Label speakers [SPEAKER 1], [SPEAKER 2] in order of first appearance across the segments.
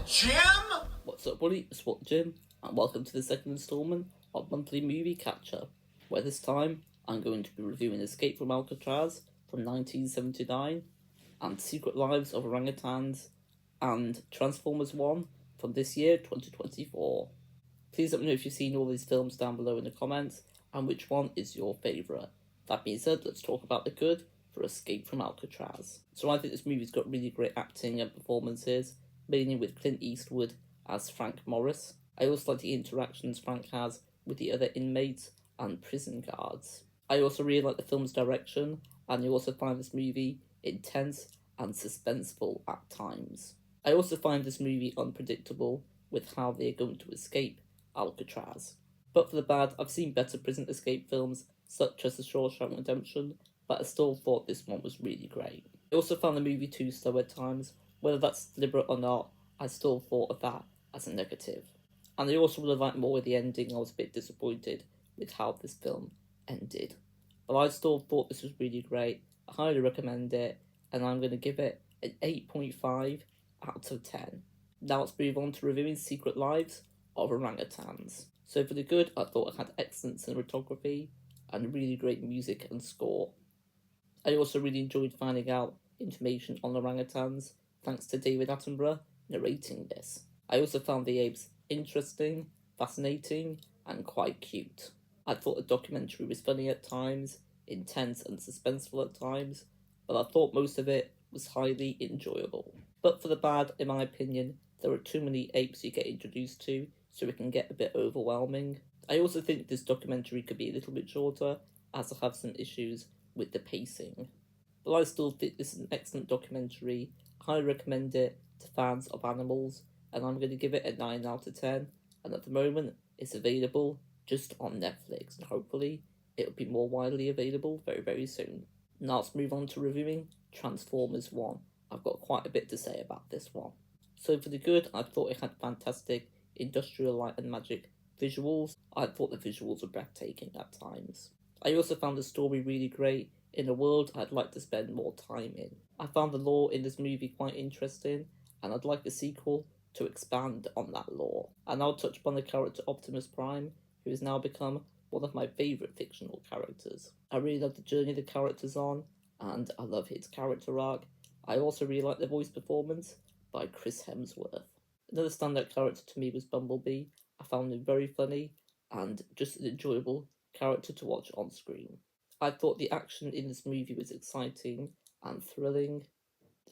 [SPEAKER 1] Jim?
[SPEAKER 2] What's up, buddy? It's Jim, and welcome to the second installment of Monthly Movie Catch-Up, where this time I'm going to be reviewing Escape from Alcatraz from 1979, and Secret Lives of Orangutans, and Transformers 1 from this year, 2024. Please let me know if you've seen all these films down below in the comments, and which one is your favourite. That being said, let's talk about the good for Escape from Alcatraz. So I think this movie's got really great acting and performances, mainly with Clint Eastwood as Frank Morris. I also like the interactions Frank has with the other inmates and prison guards. I also really like the film's direction, and I also find this movie intense and suspenseful at times. I also find this movie unpredictable with how they are going to escape Alcatraz. But for the bad, I've seen better prison escape films, such as The Shawshank Redemption, but I still thought this one was really great. I also found the movie too slow at times. Whether that's deliberate or not, I still thought of that as a negative. And I also would have liked more with the ending. I was a bit disappointed with how this film ended. But I still thought this was really great. I highly recommend it, and I'm going to give it an 8.5 out of 10. Now let's move on to reviewing Secret Lives of Orangutans. So for the good, I thought it had excellent cinematography and really great music and score. I also really enjoyed finding out information on orangutans, thanks to David Attenborough narrating this. I also found the apes interesting, fascinating, and quite cute. I thought the documentary was funny at times, intense and suspenseful at times, but I thought most of it was highly enjoyable. But for the bad, in my opinion, there are too many apes you get introduced to, so it can get a bit overwhelming. I also think this documentary could be a little bit shorter, as I have some issues with the pacing. But I still think this is an excellent documentary. I highly recommend it to fans of animals, and I'm going to give it a 9 out of 10. And at the moment, it's available just on Netflix, and hopefully it'll be more widely available very, very soon. Now let's move on to reviewing Transformers 1. I've got quite a bit to say about this one. So for the good, I thought it had fantastic industrial light and magic visuals. I thought the visuals were breathtaking at times. I also found the story really great in a world I'd like to spend more time in. I found the lore in this movie quite interesting, and I'd like a sequel to expand on that lore. And I'll touch upon the character Optimus Prime, who has now become one of my favourite fictional characters. I really love the journey the character's on, and I love his character arc. I also really like the voice performance by Chris Hemsworth. Another standout character to me was Bumblebee. I found him very funny and just an enjoyable character to watch on screen. I thought the action in this movie was exciting and thrilling.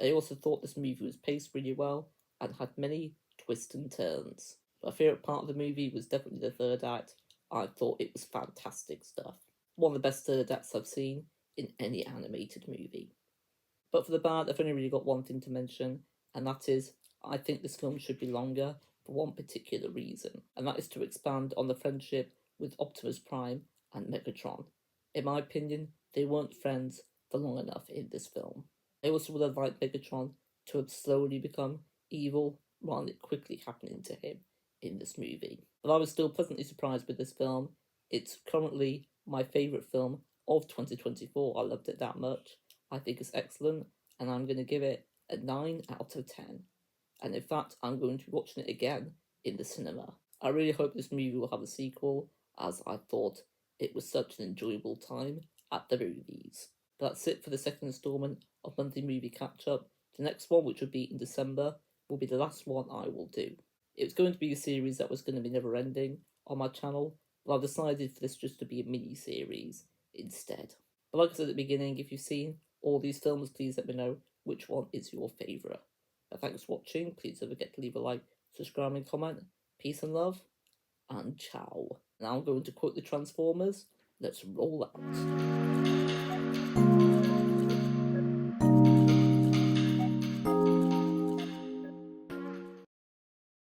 [SPEAKER 2] I also thought this movie was paced really well and had many twists and turns. My favourite part of the movie was definitely the third act. I thought it was fantastic stuff. One of the best third acts I've seen in any animated movie. But for the bad, I've only really got one thing to mention, and that is, I think this film should be longer for one particular reason, and that is to expand on the friendship with Optimus Prime and Megatron. In my opinion, they weren't friends for long enough in this film. I also would have liked Megatron to have slowly become evil rather than quickly happening to him in this movie. But I was still pleasantly surprised with this film. It's currently my favourite film of 2024. I loved it that much. I think it's excellent, and I'm going to give it a 9 out of 10. And in fact, I'm going to be watching it again in the cinema. I really hope this movie will have a sequel, as I thought it was such an enjoyable time at the movies. But that's it for the second installment of Monthly Movie Catch Up. The next one, which will be in December, will be the last one I will do. It was going to be a series that was going to be never ending on my channel, but I've decided for this just to be a mini series instead. But like I said at the beginning, if you've seen all these films, please let me know which one is your favourite. Thanks for watching. Please don't forget to leave a like, subscribe and comment. Peace and love, and ciao. Now I'm going to quote the Transformers. Let's roll out.